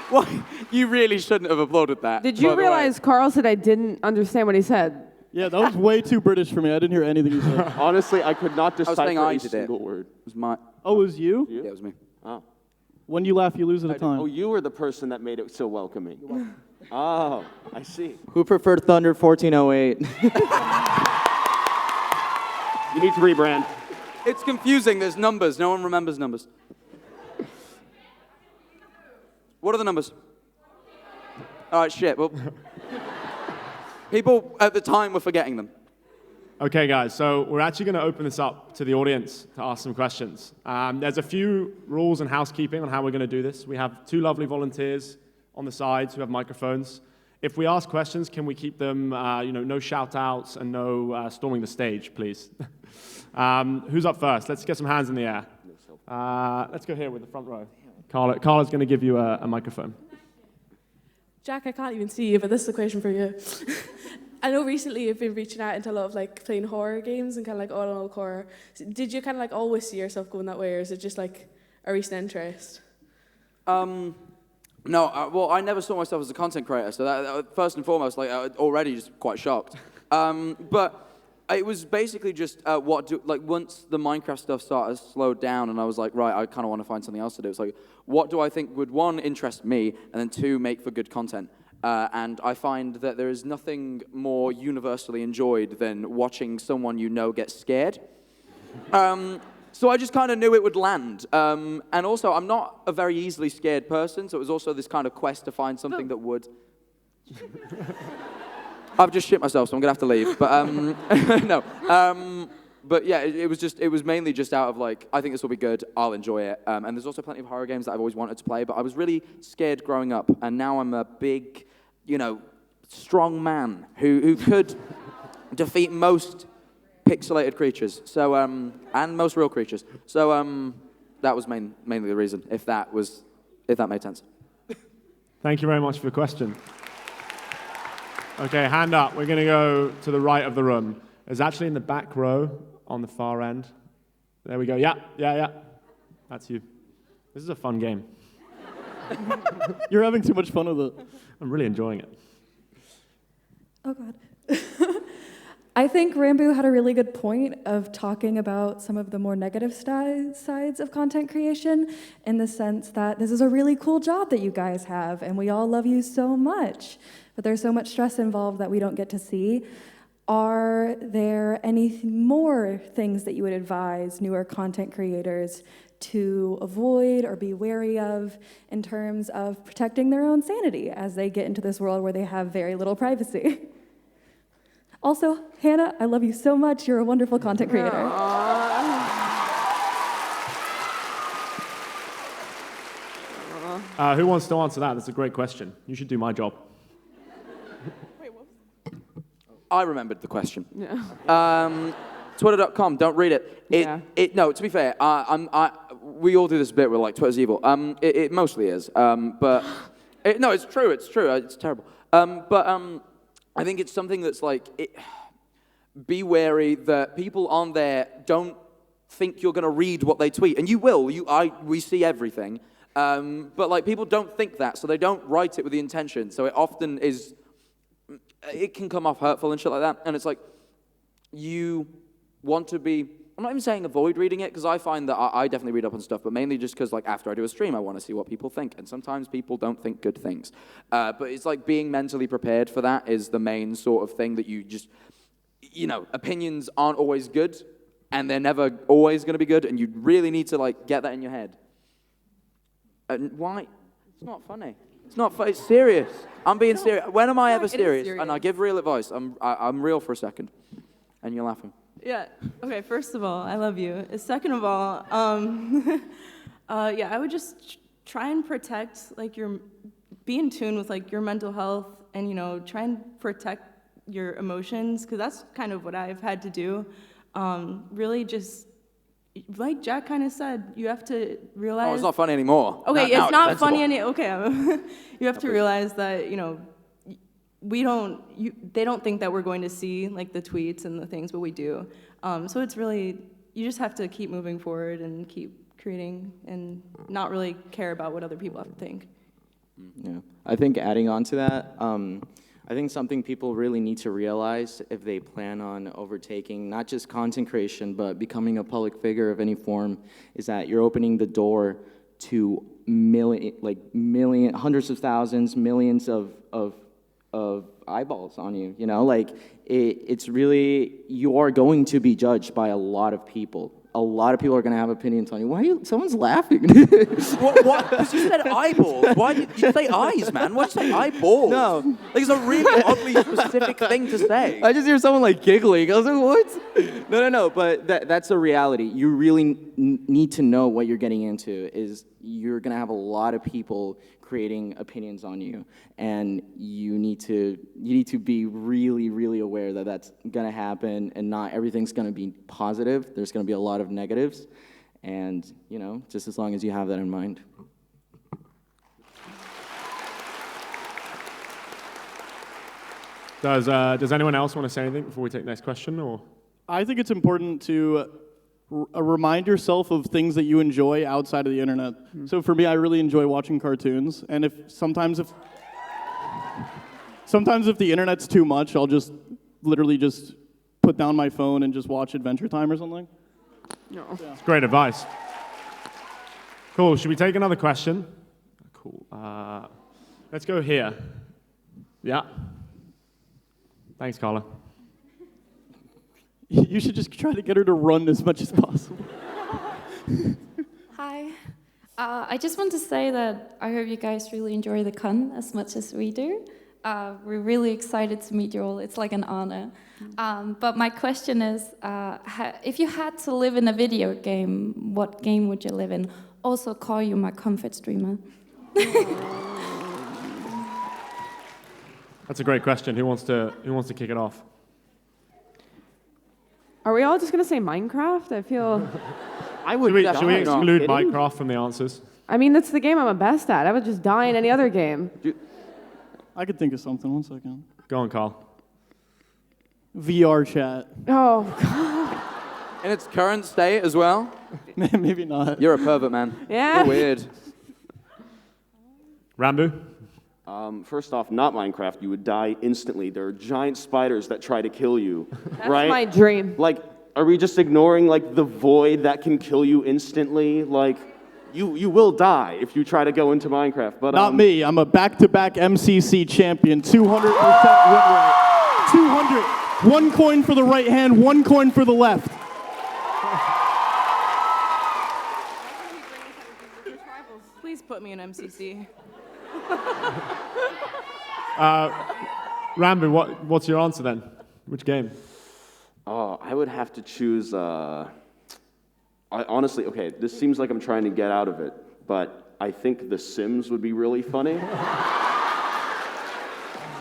Well, you really shouldn't have applauded that. Did you realize Karl said I didn't understand what he said? Yeah, that was way too British for me. I didn't hear anything you said. Honestly, I could not decipher a did single word. It was my. Oh, it was you? Yeah, it was me. Oh. When you laugh, you lose at a time. Oh, you were the person that made it so welcoming. Oh, I see. Who preferred Thunder 1408? You need to rebrand. It's confusing. There's numbers. No one remembers numbers. What are the numbers? All right, shit. Well, people at the time were forgetting them. Okay, guys, so we're actually going to open this up to the audience to ask some questions. There's a few rules and housekeeping on how we're going to do this. We have two lovely volunteers on the sides who have microphones. If we ask questions, can we keep them, no shout-outs and no storming the stage, please? Who's up first? Let's get some hands in the air. Let's go here with the front row. Carla's going to give you a microphone. Jack, I can't even see you, but this is a question for you. I know recently you've been reaching out into a lot of like playing horror games and kind of like all-in-all horror. Did you kind of like always see yourself going that way, or is it just like a recent interest? No, well, I never saw myself as a content creator, so that first and foremost, like, already just quite shocked. But it was basically just once the Minecraft stuff started slowed down, and I was like, right, I kind of want to find something else to do. It's like, what do I think would, one, interest me, and then two, make for good content? And I find that there is nothing more universally enjoyed than watching someone you know get scared. So I just kind of knew it would land. And also, I'm not a very easily scared person, so it was also this kind of quest to find something that would... I've just shit myself, so I'm going to have to leave. But, no. But yeah, it was mainly just out of like, I think this will be good, I'll enjoy it. And there's also plenty of horror games that I've always wanted to play, but I was really scared growing up, and now I'm a big, strong man who could defeat most pixelated creatures, so and most real creatures. So that was mainly the reason, if that made sense. Thank you very much for your question. Okay, hand up. We're going to go to the right of the room. It's actually in the back row on the far end. There we go. Yeah. That's you. This is a fun game. You're having too much fun with it. I'm really enjoying it. Oh, God. I think Ranboo had a really good point of talking about some of the more negative sides of content creation, in the sense that this is a really cool job that you guys have, and we all love you so much, but there's so much stress involved that we don't get to see. Are there any more things that you would advise newer content creators to avoid or be wary of in terms of protecting their own sanity as they get into this world where they have very little privacy? Also, Hannah, I love you so much. You're a wonderful content creator. Who wants to answer that? That's a great question. You should do my job. I remembered the question. Yeah. Twitter.com, don't read it. No, to be fair, we all do this bit where like Twitter's evil. It mostly is. No, it's true. It's terrible. I think it's something that's like, be wary that people on there don't think you're going to read what they tweet. And you will. We see everything. But like, people don't think that, so they don't write it with the intention. So it often is, it can come off hurtful and shit like that. And it's like, you want to be, I'm not even saying avoid reading it, because I find that I definitely read up on stuff, but mainly just because like after I do a stream, I want to see what people think. And sometimes people don't think good things. But it's like being mentally prepared for that is the main sort of thing that you just, opinions aren't always good, and they're never always going to be good, and you really need to like get that in your head. And why? It's not funny. It's not funny. It's serious. I'm being serious. When am I ever serious? And I give real advice. I'm real for a second, and you're laughing. Yeah. Okay. First of all, I love you. Second of all, I would just try and protect be in tune with like your mental health, and try and protect your emotions, because that's kind of what I've had to do. Really, just like Jack kind of said, you have to realize. Oh, it's not funny anymore. Okay, it's not funny anymore. Okay, you have to realize that they don't think that we're going to see like the tweets and the things, but we do. So it's really, you just have to keep moving forward and keep creating and not really care about what other people have to think. Yeah, I think adding on to that, I think something people really need to realize if they plan on overtaking not just content creation, but becoming a public figure of any form, is that you're opening the door to hundreds of thousands, millions of eyeballs on you. It's really, you are going to be judged by a lot of people. A lot of people are going to have opinions on you. Someone's laughing. What? Because you said eyeballs. Why did you say eyes, man? Why'd you say eyeballs? No. Like, it's a really oddly specific thing to say. I just hear someone like giggling. I was like, what? No. But that's a reality. You really need to know what you're getting into. Is you're going to have a lot of people creating opinions on you, and you need to be really, really aware that that's going to happen, and not everything's going to be positive. There's going to be a lot of negatives, and just as long as you have that in mind. Does anyone else want to say anything before we take the next question? Or I think it's important to remind yourself of things that you enjoy outside of the internet. So for me, I really enjoy watching cartoons, and sometimes if the internet's too much, I'll just literally just put down my phone and just watch Adventure Time or something. No. Yeah. That's great advice. Cool. Should we take another question? Cool. Let's go here. Yeah. Thanks, Carla. You should just try to get her to run as much as possible. Hi. I just want to say that I hope you guys really enjoy the con as much as we do. We're really excited to meet you all. It's like an honor. But my question is, if you had to live in a video game, what game would you live in? Also call you my comfort streamer. That's a great question. Who wants to kick it off? Are we all just gonna say Minecraft? I feel. Should we exclude Minecraft from the answers? I mean, that's the game I'm best at. I would just die in any other game. I could think of something. 1 second. Go on, Carl. VR chat. Oh, God. In its current state as well? Maybe not. You're a pervert, man. Yeah. You're weird. Ranboo? First off, not Minecraft. You would die instantly. There are giant spiders that try to kill you. That's right? my dream. Like, are we just ignoring like the void that can kill you instantly? Like, you will die if you try to go into Minecraft. But Not me. I'm a back-to-back MCC champion. 200% win rate. 200. 1 coin for the right hand, 1 coin for the left. Please put me in MCC. Ranboo, what's your answer then? Which game? Oh, I would have to choose. Honestly, okay, this seems like I'm trying to get out of it, but I think The Sims would be really funny.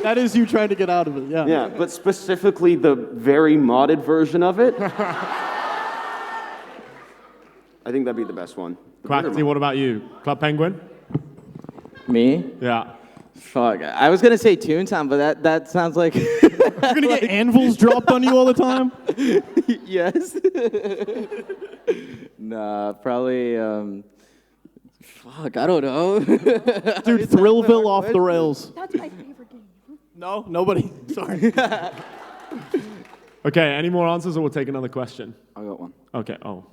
That is you trying to get out of it, yeah. Yeah, but specifically the very modded version of it. I think that'd be the best one. Quackity, what about you? Club Penguin? Me? Yeah. Fuck. I was gonna say Toontown, but that sounds like. You're gonna get anvils dropped on you all the time? Yes. Nah, probably. Fuck, I don't know. Dude, Thrillville off the rails. That's my favorite game. No, nobody. Sorry. Okay, any more answers or we'll take another question? I got one. Okay, oh.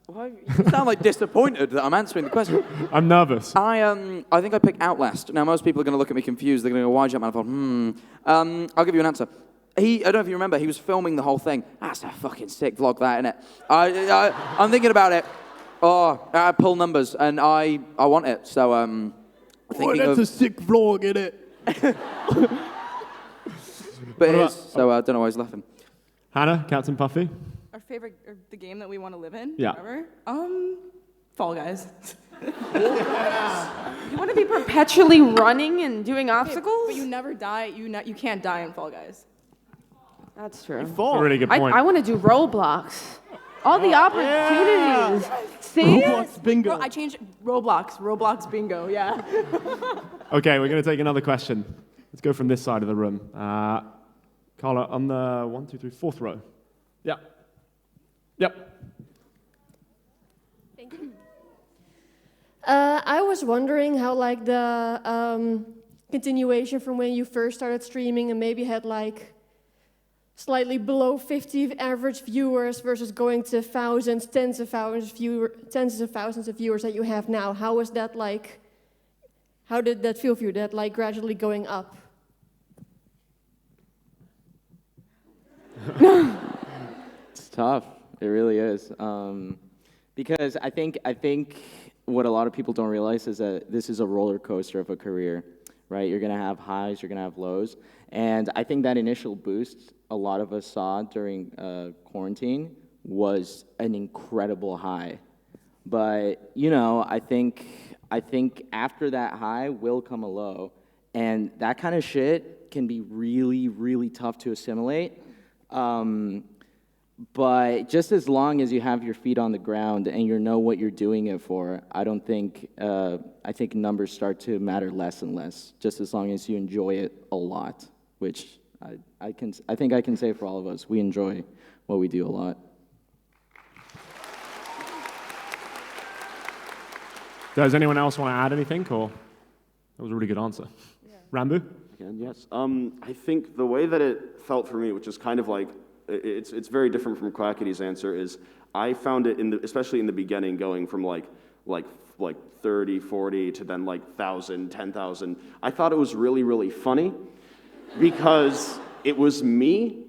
Why you sound like disappointed that I'm answering the question. I'm nervous. I think I picked Outlast. Now, most people are going to look at me confused. They're going to go, why JackManifold? I'll give you an answer. I don't know if you remember, he was filming the whole thing. That's a fucking sick vlog, that, innit? I'm thinking about it. Oh, I pull numbers, and I want it. So, thinking that's a sick vlog, innit? But it is, so I don't know why he's laughing. Hannah, CaptainPuffy? Our favorite, or the game that we want to live in? Yeah. Forever? Fall Guys. You want to be perpetually running and doing obstacles? But you never die. You can't die in Fall Guys. That's true. That's a really good point. I want to do Roblox. All the opportunities. See? Roblox bingo. I changed Roblox bingo, yeah. Okay, we're going to take another question. Let's go from this side of the room. Carla, on the 1, 2, 3, 4th row. Yeah. Yep. Thank you. I was wondering how like the continuation from when you first started streaming and maybe had like slightly below 50 average viewers versus going to thousands, tens of thousands of viewers that you have now. How was that like? How did that feel for you? That like gradually going up? It's tough. It really is. Because I think what a lot of people don't realize is that this is a roller coaster of a career, right? You're gonna have highs, you're gonna have lows. And I think that initial boost a lot of us saw during quarantine was an incredible high. But, you know, I think after that high will come a low. And that kind of shit can be really, really tough to assimilate. But just as long as you have your feet on the ground and you know what you're doing it for, I think numbers start to matter less and less, just as long as you enjoy it a lot, which I think I can say for all of us, we enjoy what we do a lot. Does anyone else want to add anything, or that was a really good answer? Yeah. Ranboo? Again, yes. I think the way that it felt for me, which is kind of like, it's very different from Quackity's answer, is I found it, especially in the beginning, going from like 30, 40 to then like 1,000, 10,000. I thought it was really, really funny because it was me.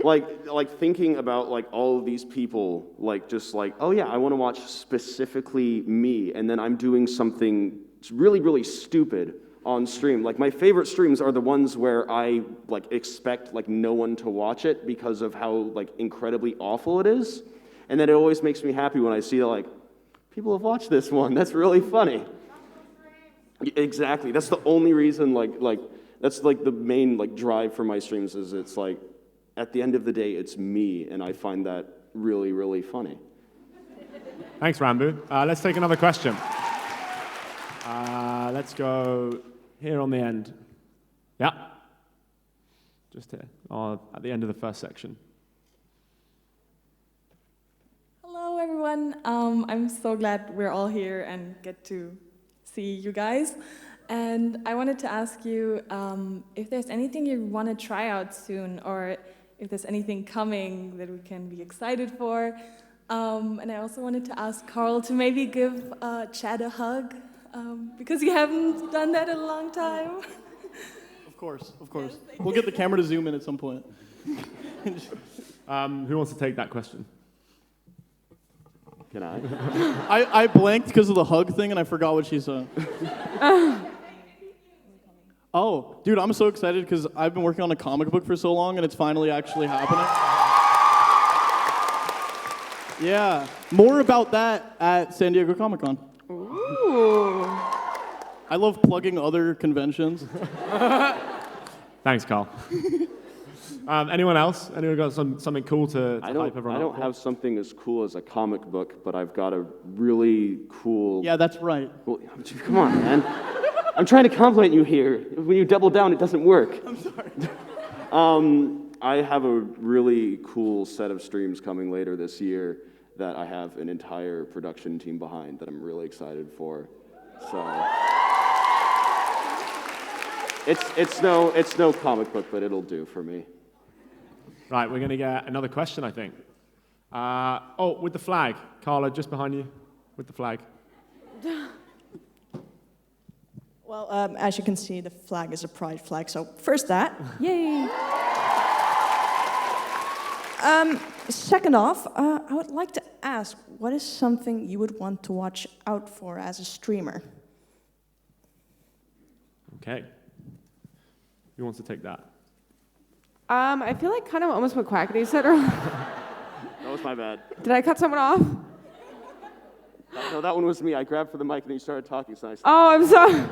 like thinking about like all of these people, like just like, oh yeah, I want to watch specifically me, and then I'm doing something really, really stupid on stream. Like my favorite streams are the ones where I like expect like no one to watch it because of how like incredibly awful it is, and then it always makes me happy when I see like people have watched this one. That's really funny. Exactly. That's the only reason. Like that's like the main like drive for my streams is it's like at the end of the day it's me, and I find that really, really funny. Thanks, Ranboo. Let's take another question. Let's go here on the end. Yeah. Just here, at the end of the first section. Hello, everyone. I'm so glad we're all here and get to see you guys. And I wanted to ask you if there's anything you want to try out soon, or if there's anything coming that we can be excited for. And I also wanted to ask Karl to maybe give Chad a hug, because you haven't done that in a long time. Of course. We'll get the camera to zoom in at some point. Who wants to take that question? Can I? I blanked because of the hug thing, and I forgot what she said. Oh, dude, I'm so excited because I've been working on a comic book for so long, and it's finally actually happening. Yeah, more about that at San Diego Comic-Con. Ooh. I love plugging other conventions. Thanks, Karl. Anyone else? Anyone got something cool to hype everyone up? I don't have something as cool as a comic book, but I've got a really cool... Yeah, that's right. Well, come on, man. I'm trying to compliment you here. When you double down, it doesn't work. I'm sorry. I have a really cool set of streams coming later this year that I have an entire production team behind that I'm really excited for. So it's no comic book, but it'll do for me. Right, we're going to get another question, I think. With the flag. Carla, just behind you, with the flag. Well, as you can see, the flag is a pride flag, so first that. Yay! Second off, I would like to ask, what is something you would want to watch out for as a streamer? Okay. Who wants to take that? I feel like kind of almost what Quackity said earlier. That was my bad. Did I cut someone off? No, that one was me. I grabbed for the mic and you started talking, so I said... Oh, I'm sorry.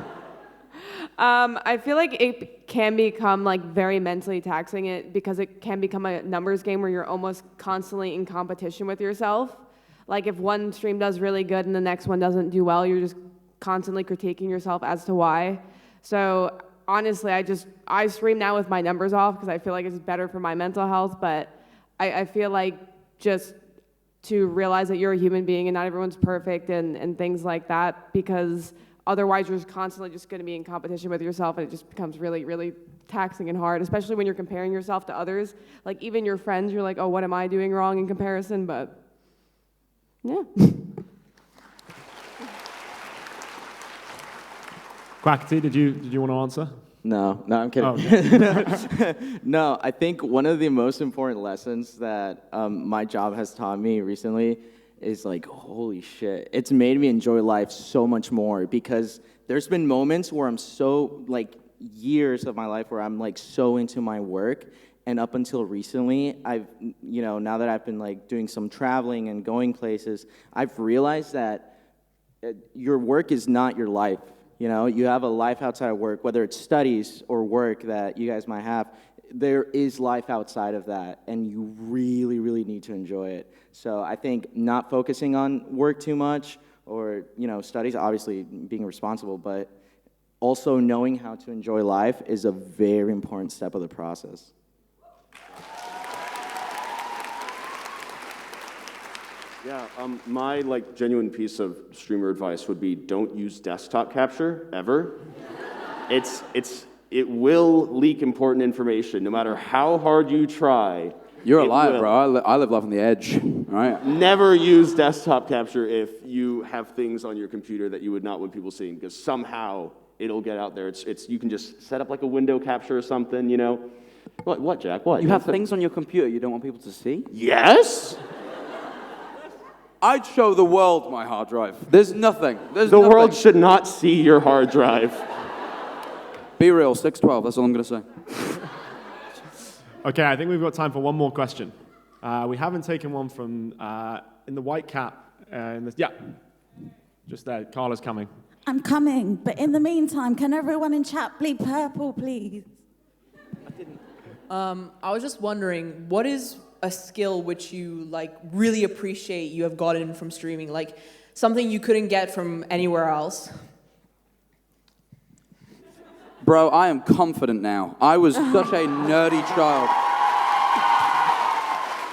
I feel like it can become like very mentally taxing because it can become a numbers game where you're almost constantly in competition with yourself. Like if one stream does really good and the next one doesn't do well, you're just constantly critiquing yourself as to why. So honestly, I stream now with my numbers off because I feel like it's better for my mental health, but I feel like just to realize that you're a human being and not everyone's perfect and things like that, because otherwise you're constantly just going to be in competition with yourself, and it just becomes really, really taxing and hard, especially when you're comparing yourself to others. Like even your friends, you're like, oh, what am I doing wrong in comparison? But yeah. Quackity, did you want to answer? No, I'm kidding. Oh, okay. No, I think one of the most important lessons that my job has taught me recently is like, holy shit, it's made me enjoy life so much more, because there's been moments where I'm so, like, years of my life where I'm like so into my work, and up until recently, I've, now that I've been like doing some traveling and going places, I've realized that your work is not your life. You have a life outside of work, whether it's studies or work that you guys might have. There is life outside of that, and you really, really need to enjoy it. So I think not focusing on work too much, or studies, obviously being responsible, but also knowing how to enjoy life is a very important step of the process. Yeah, my like genuine piece of streamer advice would be don't use desktop capture ever. It will leak important information no matter how hard you try. You're a liar, bro. I live life on the edge, right? Never use desktop capture if you have things on your computer that you would not want people seeing, because somehow it'll get out there. You can just set up like a window capture or something, you know. What, Jack? What? You have things on your computer you don't want people to see? Yes. I'd show the world my hard drive. There's nothing. The world should not see your hard drive. Be real, 612, that's all I'm going to say. Okay, I think we've got time for one more question. We haven't taken one from in the white cap. Yeah, just there. Carla's coming. I'm coming, but in the meantime, can everyone in chat bleed purple, please? I was just wondering, what is a skill which you like really appreciate you have gotten from streaming, like something you couldn't get from anywhere else? Bro, I am confident now. I was such a nerdy child.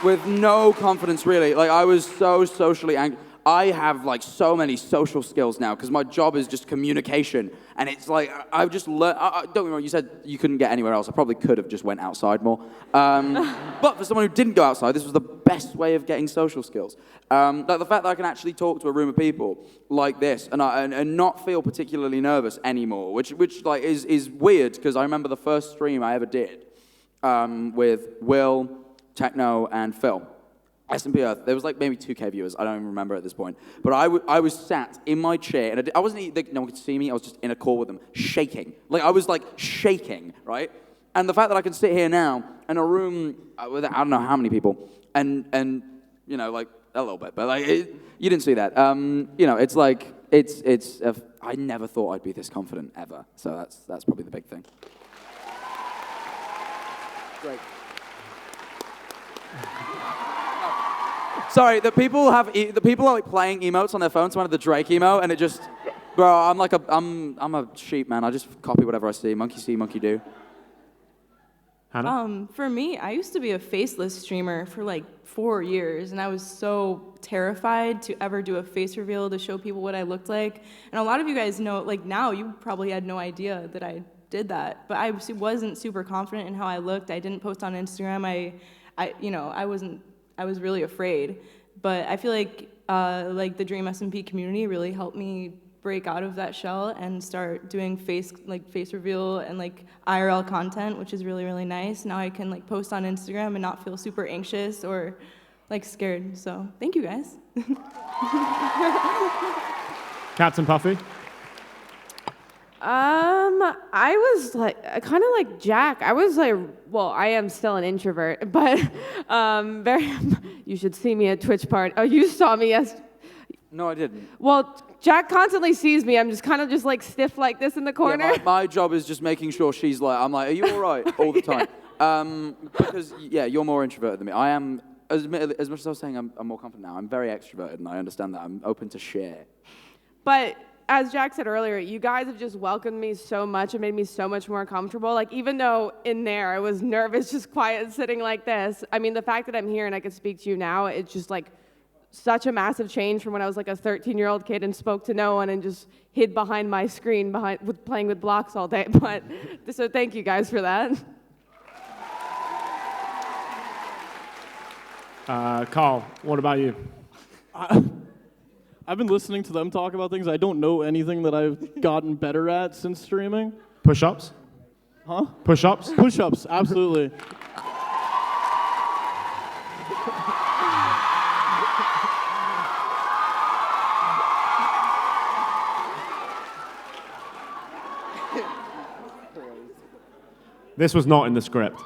With no confidence, really. Like, I was so socially angry. I have, like, so many social skills now, because my job is just communication. And it's like, I've just learned... don't get me wrong, you said you couldn't get anywhere else. I probably could have just went outside more. But for someone who didn't go outside, this was the best way of getting social skills. Like, the fact that I can actually talk to a room of people like this and not feel particularly nervous anymore, which like, is weird, because I remember the first stream I ever did with Will, Techno, and Phil. SMP Earth, there was like maybe 2K viewers, I don't even remember at this point. But I was sat in my chair, and I wasn't, no one could see me, I was just in a call with them, shaking. Like, I was like shaking, right? And the fact that I can sit here now in a room with I don't know how many people, and you know, like, a little bit, but like, you didn't see that. You know, it's like, I never thought I'd be this confident ever. So that's probably the big thing. Great. Sorry, the people are like playing emotes on their phones. One of the Drake emote, and it just, bro, I'm a sheep, man. I just copy whatever I see. Monkey see, monkey do. Hannah? For me, I used to be a faceless streamer for like 4 years, and I was so terrified to ever do a face reveal to show people what I looked like. And a lot of you guys know, like now, you probably had no idea that I did that, but I wasn't super confident in how I looked. I didn't post on Instagram. I was really afraid, but I feel like the Dream SMP community really helped me break out of that shell and start doing face reveal and like IRL content, which is really, really nice. Now I can like post on Instagram and not feel super anxious or like scared. So thank you guys. CaptainPuffy? I was like, kind of like Jack. I was like, well, I am still an introvert, but you should see me at Twitch party. Oh, you saw me yesterday. No, I didn't. Well, Jack constantly sees me. I'm just kind of just like stiff like this in the corner. Yeah, my job is just making sure she's like, I'm like, are you all right? All the time. Because, yeah, you're more introverted than me. I am, as much as I was saying I'm more confident now, I'm very extroverted, and I understand that. I'm open to share. But as Jack said earlier, you guys have just welcomed me so much and made me so much more comfortable. Like, even though in there I was nervous, just quiet, sitting like this, I mean, the fact that I'm here and I can speak to you now, it's just like such a massive change from when I was like a 13-year-old kid and spoke to no one and just hid behind my screen playing with blocks all day. But so thank you guys for that. Karl, what about you? I've been listening to them talk about things. I don't know anything that I've gotten better at since streaming. Push-ups? Huh? Push-ups? Push-ups, absolutely. This was not in the script.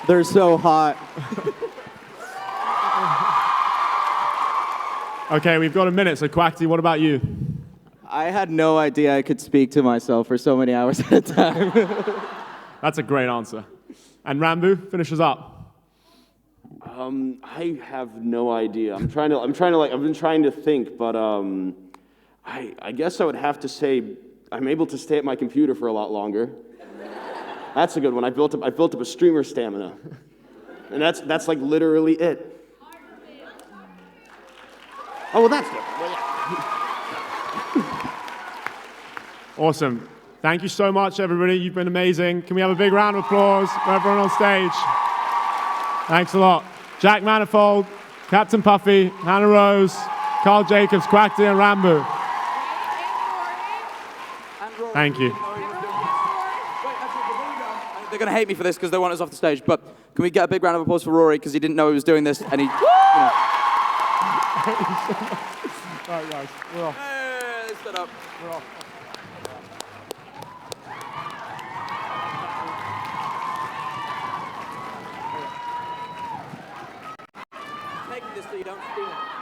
They're so hot. Okay, we've got a minute, so Quackity, what about you? I had no idea I could speak to myself for so many hours at a time. That's a great answer. And Ranboo, finish us up. I have no idea. I've been trying to think, but I guess I would have to say I'm able to stay at my computer for a lot longer. That's a good one. I built up a streamer stamina, and that's like literally it. Oh, well, that's different. Well, yeah. Awesome. Thank you so much, everybody. You've been amazing. Can we have a big round of applause for everyone on stage? Thanks a lot. JackManifold, CaptainPuffy, Hannahxrose, KarlJacobs, Quackity, and Ranboo. Thank you. They're going to hate me for this because they want us off the stage, but can we get a big round of applause for Rory because he didn't know he was doing this and he, Thank you so much. All right, guys. We're off. Hey, stood up. We're off. Make this so you don't steal it.